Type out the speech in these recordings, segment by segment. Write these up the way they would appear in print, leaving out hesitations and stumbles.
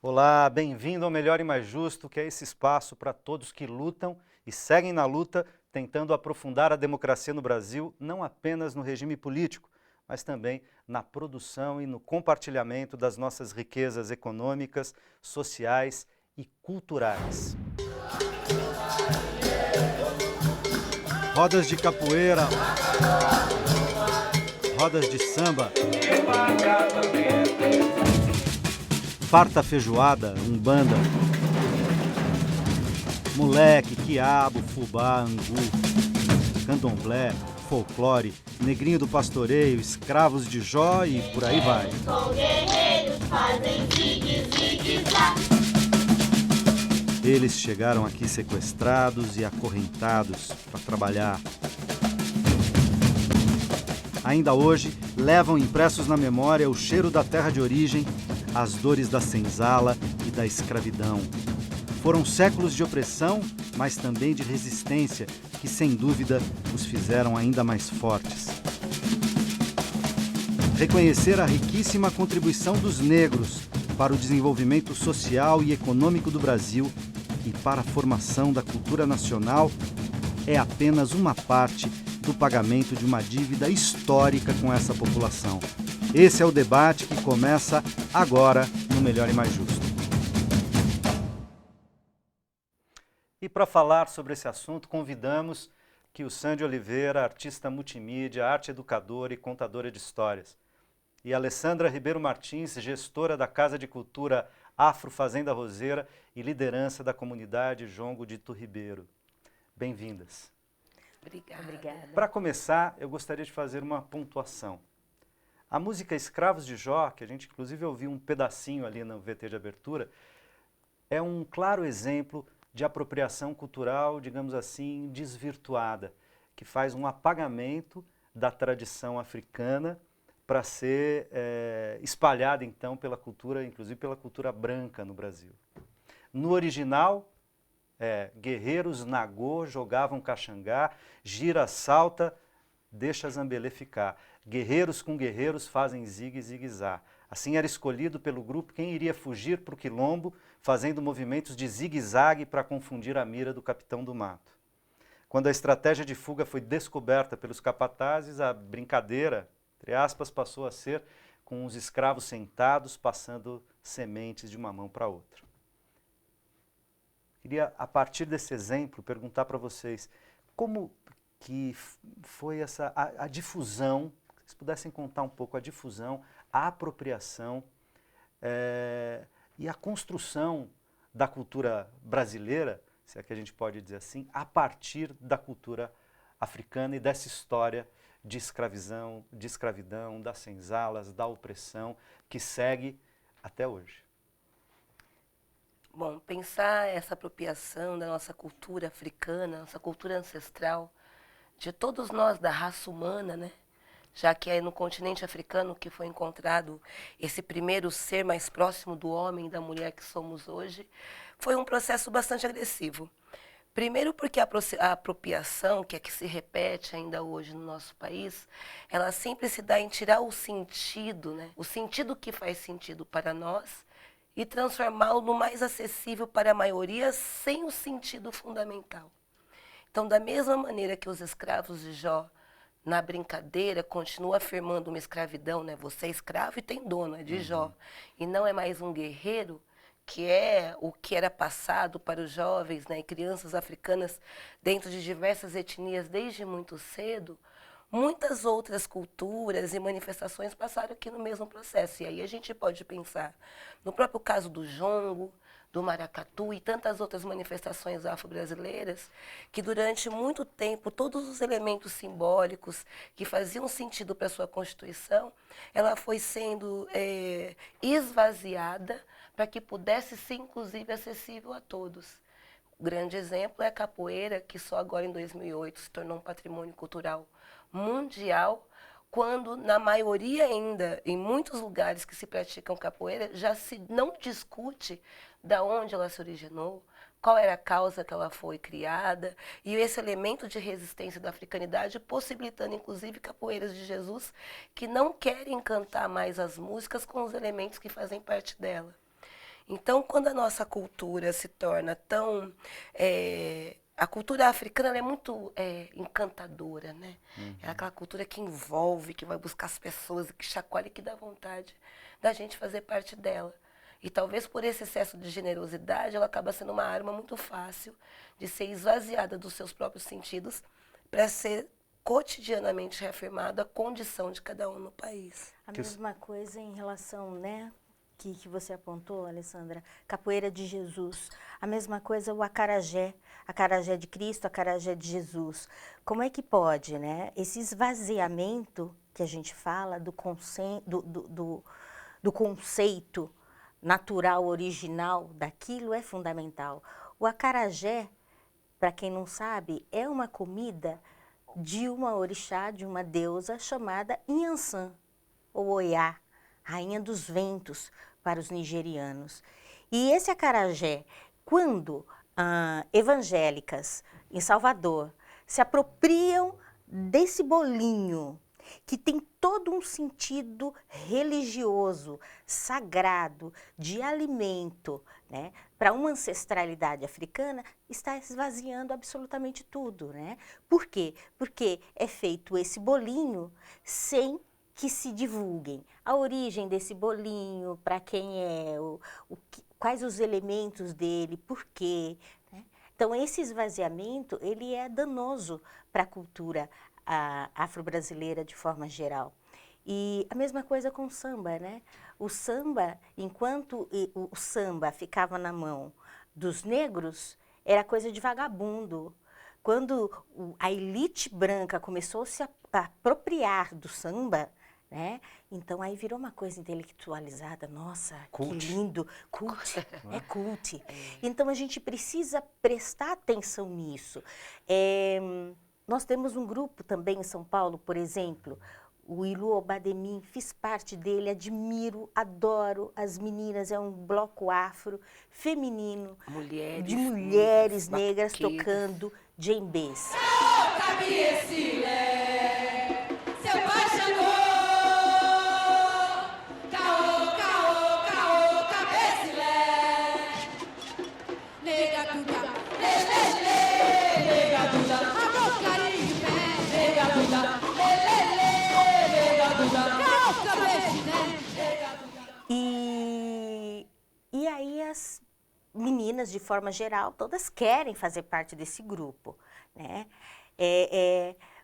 Olá, bem-vindo ao Melhor e Mais Justo, que é esse espaço para todos que lutam e seguem na luta, tentando aprofundar a democracia no Brasil, não apenas no regime político, mas também na produção e no compartilhamento das nossas riquezas econômicas, sociais e culturais. Rodas de capoeira, rodas de samba, farta feijoada, umbanda, moleque, quiabo, fubá, angu, candomblé, folclore, negrinho do pastoreio, escravos de Jó e por aí vai. Com guerreiros fazem zigue-zigue-zá. Eles chegaram aqui sequestrados e acorrentados para trabalhar. Ainda hoje, levam impressos na memória o cheiro da terra de origem, as dores da senzala e da escravidão. Foram séculos de opressão, mas também de resistência, que sem dúvida os fizeram ainda mais fortes. Reconhecer a riquíssima contribuição dos negros para o desenvolvimento social e econômico do Brasil e para a formação da cultura nacional é apenas uma parte do pagamento de uma dívida histórica com essa população. Esse é o debate que começa agora no Melhor e Mais Justo. E para falar sobre esse assunto, convidamos que o Sandy Oliveira, artista multimídia, arte educadora e contadora de histórias, e a Alessandra Ribeiro Martins, gestora da Casa de Cultura Afro Fazenda Roseira e liderança da comunidade Jongo Dito Ribeiro. Bem-vindas. Obrigada. Para começar, eu gostaria de fazer uma pontuação. A música Escravos de Jó, que a gente inclusive ouviu um pedacinho ali no VT de abertura, é um claro exemplo de apropriação cultural, digamos assim, desvirtuada, que faz um apagamento da tradição africana para ser espalhada então pela cultura, inclusive pela cultura branca no Brasil. No original, guerreiros nagô jogavam caxangá, gira salta, deixa Zambelê ficar. Guerreiros com guerreiros fazem zigue-zigue-zá. Assim era escolhido pelo grupo quem iria fugir para o quilombo, fazendo movimentos de zigue-zague para confundir a mira do capitão do mato. Quando a estratégia de fuga foi descoberta pelos capatazes, a brincadeira, entre aspas, passou a ser com os escravos sentados, passando sementes de uma mão para outra. Queria, a partir desse exemplo, perguntar para vocês como que foi a difusão, se vocês pudessem contar um pouco a difusão, a apropriação e a construção da cultura brasileira, se é que a gente pode dizer assim, a partir da cultura africana e dessa história de escravidão, das senzalas, da opressão, que segue até hoje. Bom, pensar essa apropriação da nossa cultura africana, nossa cultura ancestral, de todos nós da raça humana, né? Já que é no continente africano que foi encontrado esse primeiro ser mais próximo do homem e da mulher que somos hoje, foi um processo bastante agressivo. Primeiro porque a apropriação, que é que se repete ainda hoje no nosso país, ela sempre se dá em tirar o sentido, né? O sentido que faz sentido para nós e transformá-lo no mais acessível para a maioria sem o sentido fundamental. Então, da mesma maneira que os escravos de Jó, na brincadeira, continuam afirmando uma escravidão, né? Você é escravo e tem dono, é de Jó. E não é mais um guerreiro, que é o que era passado para os jovens, né, e crianças africanas dentro de diversas etnias desde muito cedo. Muitas outras culturas e manifestações passaram aqui no mesmo processo. E aí a gente pode pensar no próprio caso do jongo, do maracatu e tantas outras manifestações afro-brasileiras, que durante muito tempo todos os elementos simbólicos que faziam sentido para a sua constituição, ela foi sendo esvaziada para que pudesse ser, inclusive, acessível a todos. O grande exemplo é a capoeira, que só agora em 2008 se tornou um patrimônio cultural mundial, quando na maioria ainda, em muitos lugares que se praticam capoeira, já se não discute da onde ela se originou, qual era a causa que ela foi criada, e esse elemento de resistência da africanidade possibilitando, inclusive, capoeiras de Jesus que não querem cantar mais as músicas com os elementos que fazem parte dela. Então, quando a nossa cultura se torna tão... a cultura africana ela é muito encantadora, né? É aquela cultura que envolve, que vai buscar as pessoas, que chacoalha e que dá vontade da gente fazer parte dela. E talvez por esse excesso de generosidade, ela acaba sendo uma arma muito fácil de ser esvaziada dos seus próprios sentidos para ser cotidianamente reafirmada a condição de cada um no país. A mesma coisa em relação, né, que você apontou, Alessandra, capoeira de Jesus. A mesma coisa o acarajé de Cristo, acarajé de Jesus. Como é que pode, né, esse esvaziamento que a gente fala do conceito natural, original daquilo é fundamental. O acarajé, para quem não sabe, é uma comida de uma orixá, de uma deusa chamada Inhansã, ou Oiá, rainha dos ventos para os nigerianos. E esse acarajé, quando evangélicas em Salvador se apropriam desse bolinho, que tem todo um sentido religioso, sagrado, de alimento, né, para uma ancestralidade africana, está esvaziando absolutamente tudo, né? Por quê? Porque é feito esse bolinho sem que se divulguem a origem desse bolinho, para quem é, quais os elementos dele, por quê, né? Então, esse esvaziamento, ele é danoso para a cultura afro-brasileira de forma geral. E a mesma coisa com o samba, né? O samba, enquanto o samba ficava na mão dos negros, era coisa de vagabundo. Quando a elite branca começou a se apropriar do samba, né? Então aí virou uma coisa intelectualizada, nossa, Cult. que lindo, cult, é cult. Então a gente precisa prestar atenção nisso. Nós temos um grupo também em São Paulo, por exemplo, o Ilu Obademim, fiz parte dele, admiro, adoro as meninas, é um bloco afro, feminino, de mulheres negras tocando djembês. E aí as meninas, de forma geral, todas querem fazer parte desse grupo, né?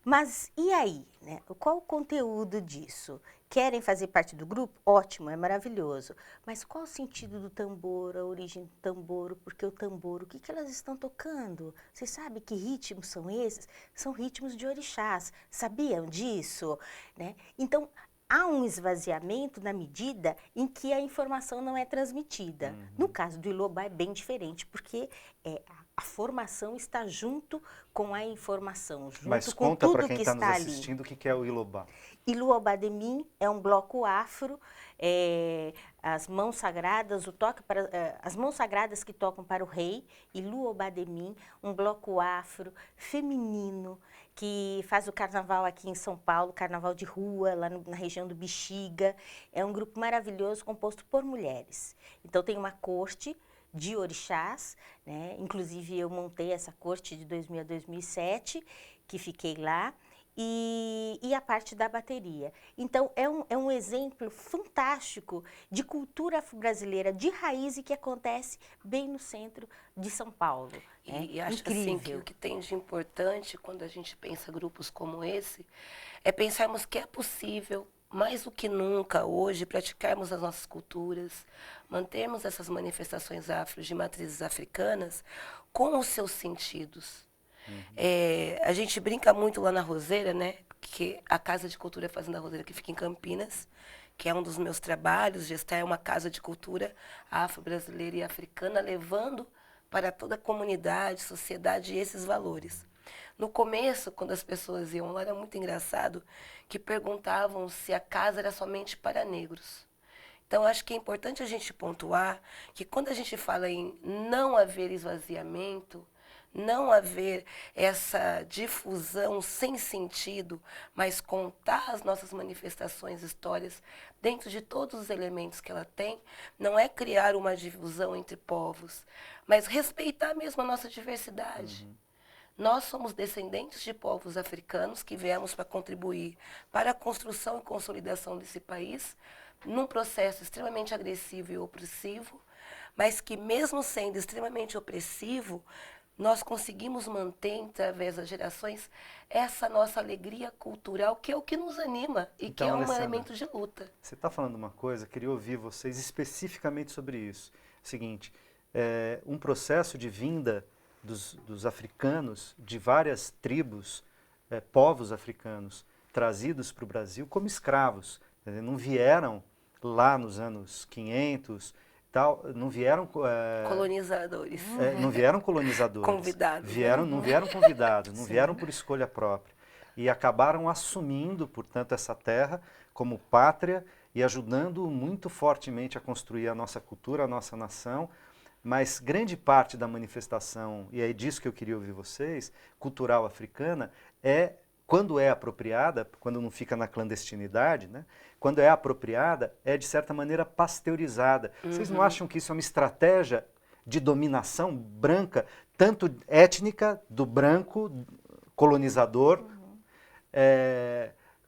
Mas e aí, né? Qual o conteúdo disso? Querem fazer parte do grupo? Ótimo, é maravilhoso. Mas qual o sentido do tambor, a origem do tambor? Porque o tambor, o que elas estão tocando? Vocês sabem que ritmos são esses? São ritmos de orixás. Sabiam disso? Né? Então, há um esvaziamento na medida em que a informação não é transmitida. No caso do Ilobá é bem diferente, porque a formação está junto com a informação, junto Mas com conta tudo para quem que está nos está ali. assistindo o que é o Ilobá. Ilu Obademim é um bloco afro, as mãos sagradas, as mãos sagradas que tocam para o rei, Ilu Obademim, um bloco afro, feminino, que faz o carnaval aqui em São Paulo, carnaval de rua, lá na região do Bexiga. É um grupo maravilhoso composto por mulheres. Então tem uma corte de orixás, né? Inclusive eu montei essa corte de 2000 a 2007, que fiquei lá. E a parte da bateria. Então, é um exemplo fantástico de cultura afro-brasileira de raiz e que acontece bem no centro de São Paulo. E acho assim, que o que tem de importante quando a gente pensa grupos como esse é pensarmos que é possível, mais do que nunca hoje, praticarmos as nossas culturas, mantermos essas manifestações afro de matrizes africanas com os seus sentidos. A gente brinca muito lá na Roseira, né? Que a Casa de Cultura Fazenda Roseira, que fica em Campinas, que é um dos meus trabalhos, gestar uma casa de cultura afro-brasileira e africana, levando para toda a comunidade, sociedade esses valores. No começo, quando as pessoas iam lá, era muito engraçado, que perguntavam se a casa era somente para negros. Então, acho que é importante a gente pontuar que quando a gente fala em não haver esvaziamento, não haver essa difusão sem sentido, mas contar as nossas manifestações, histórias, dentro de todos os elementos que ela tem, não é criar uma divisão entre povos, mas respeitar mesmo a nossa diversidade. Nós somos descendentes de povos africanos que viemos para contribuir para a construção e consolidação desse país, num processo extremamente agressivo e opressivo, mas que mesmo sendo extremamente opressivo, nós conseguimos manter, através das gerações, essa nossa alegria cultural, que é o que nos anima e Então, que é um Alessandra, elemento de luta. Você está falando uma coisa, queria ouvir vocês especificamente sobre isso. Seguinte, um processo de vinda dos africanos, de várias tribos, povos africanos, trazidos para o Brasil como escravos. Quer dizer, não vieram lá nos anos 500, tal, não vieram... Colonizadores. não vieram colonizadores. Convidados. Não vieram convidados, não vieram por escolha própria. E acabaram assumindo, portanto, essa terra como pátria e ajudando muito fortemente a construir a nossa cultura, a nossa nação. Mas grande parte da manifestação, e é disso que eu queria ouvir vocês, cultural africana, quando é apropriada, quando não fica na clandestinidade, né? Quando é apropriada, é de certa maneira pasteurizada. Vocês não acham que isso é uma estratégia de dominação branca, tanto étnica, do branco colonizador,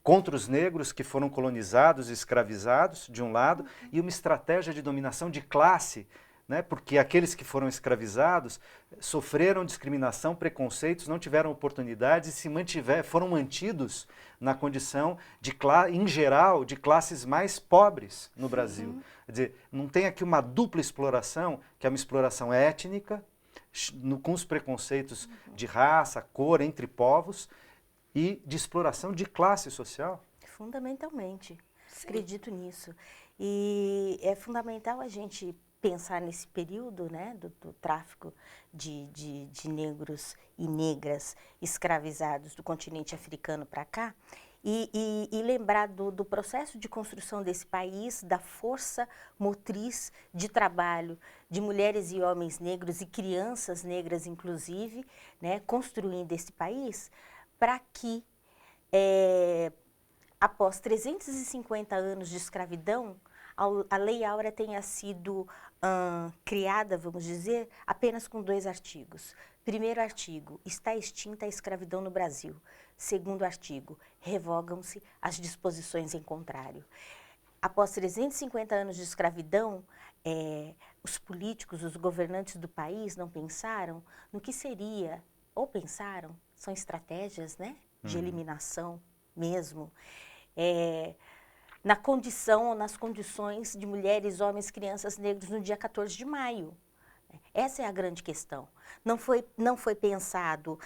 contra os negros que foram colonizados e escravizados, de um lado, e uma estratégia de dominação de classe, né? Porque aqueles que foram escravizados sofreram discriminação, preconceitos, não tiveram oportunidades e foram mantidos na condição, em geral, de classes mais pobres no Brasil. Quer dizer, não tem aqui uma dupla exploração, que é uma exploração étnica, com os preconceitos de raça, cor, entre povos, e de exploração de classe social? Fundamentalmente. Sim. Acredito nisso. E é fundamental a gente pensar nesse período, né, do tráfico de negros e negras escravizados do continente africano para cá, e lembrar do processo de construção desse país, da força motriz de trabalho de mulheres e homens negros e crianças negras, inclusive, né, construindo esse país, para que, após 350 anos de escravidão, a Lei Áurea tenha sido criada, vamos dizer, apenas com 2 artigos. Primeiro artigo, está extinta a escravidão no Brasil. Segundo artigo, revogam-se as disposições em contrário. Após 350 anos de escravidão, os políticos, os governantes do país não pensaram no que seria, ou pensaram, são estratégias, né, de eliminação mesmo, na condição ou nas condições de mulheres, homens, crianças negros no dia 14 de maio. Essa é a grande questão. Não foi pensado,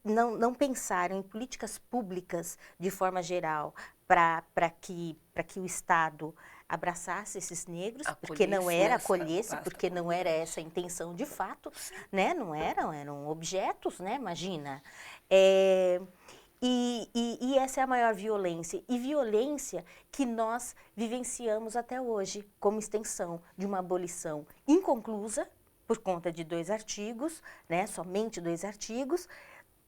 não pensaram em políticas públicas de forma geral para que o Estado abraçasse esses negros, porque não era acolhesse, porque não era essa a intenção de fato, né? Não eram objetos, né? Imagina. E essa é a maior violência, e violência que nós vivenciamos até hoje, como extensão de uma abolição inconclusa, por conta de 2 artigos, né, somente 2 artigos,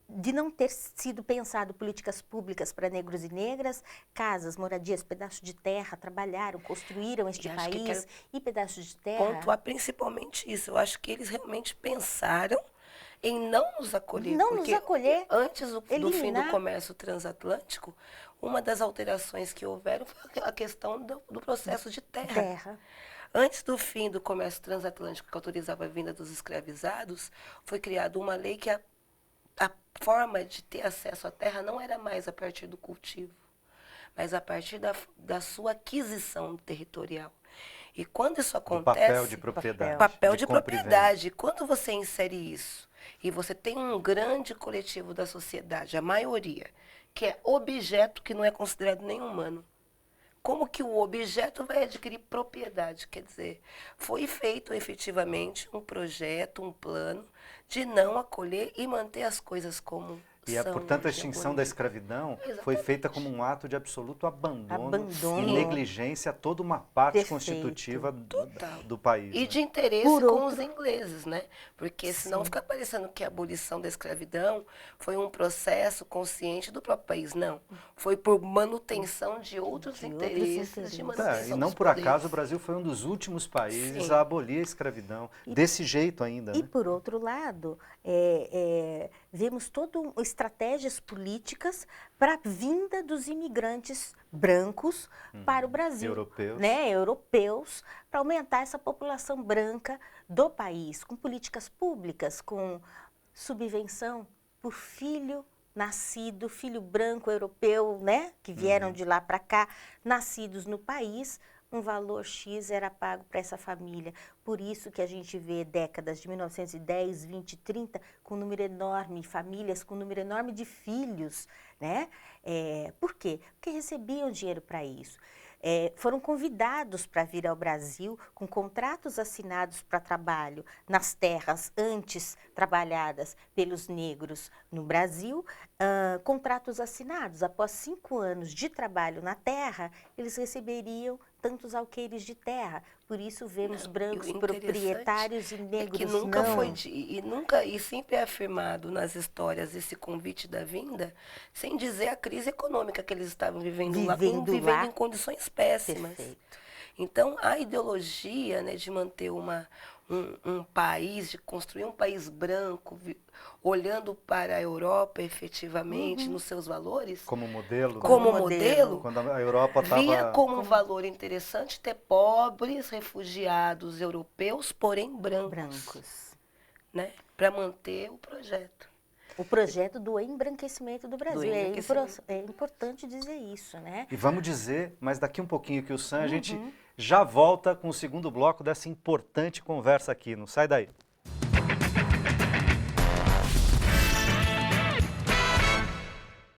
de não ter sido pensado políticas públicas para negros e negras, casas, moradias, pedaços de terra, trabalharam, construíram este país e pedaços de terra. Pontuar principalmente isso, eu acho que eles realmente pensaram em não nos acolher. Não nos acolher. Antes do fim do comércio transatlântico, uma das alterações que houveram foi a questão do processo de terra. Antes do fim do comércio transatlântico, que autorizava a vinda dos escravizados, foi criada uma lei que a forma de ter acesso à terra não era mais a partir do cultivo, mas a partir da sua aquisição territorial. E quando isso acontece... papel de propriedade. Papel de propriedade. Quando você insere isso, e você tem um grande coletivo da sociedade, a maioria, que é objeto que não é considerado nem humano, como que o objeto vai adquirir propriedade? Quer dizer, foi feito efetivamente um projeto, um plano de não acolher e manter as coisas como E, portanto, a de extinção alguma- da escravidão foi Exatamente. feita como um ato de absoluto abandono Abandono. e negligência a toda uma parte Perfeito. constitutiva Total. do país. E né? de interesse Por com outro- os ingleses, né? Porque senão Sim. fica parecendo que a abolição da escravidão foi um processo consciente do próprio país. Não. Foi por manutenção de outros De outros interesses de interesses. manutenção E não dos por acaso o poderes. Brasil foi um dos últimos países Sim. a abolir a escravidão, desse jeito ainda. E, Né? por outro lado, vemos todas estratégias políticas para a vinda dos imigrantes brancos para o Brasil. Europeus. Né, europeus, para aumentar essa população branca do país, com políticas públicas, com subvenção por filho nascido, filho branco europeu, né, que vieram de lá para cá, nascidos no país, um valor X era pago para essa família. Por isso que a gente vê décadas de 1910, 20, 30, com um número enorme, famílias com um número enorme de filhos, né? Por quê? Porque recebiam dinheiro para isso. Foram convidados para vir ao Brasil com contratos assinados para trabalho nas terras antes trabalhadas pelos negros no Brasil, contratos assinados. Após 5 anos de trabalho na terra, eles receberiam tantos alqueires de terra. Por isso vemos brancos proprietários e negros que nunca não. foi e sempre é afirmado nas histórias esse convite da vinda, sem dizer a crise econômica que eles estavam vivendo lá, como Vivendo vivendo lá. em condições péssimas. Perfeito. Então, a ideologia, né, de manter um país, de construir um país branco, olhando para a Europa efetivamente, nos seus valores, Como modelo. né? como modelo. modelo, Quando a Europa via estava... como um valor interessante ter pobres refugiados europeus, porém Brancos. né, para manter o projeto. O projeto do embranquecimento do Brasil. embranquecimento. É importante dizer isso, né? E vamos dizer, mas daqui um pouquinho que o Sam, a gente já volta com o segundo bloco dessa importante conversa aqui. Não sai daí.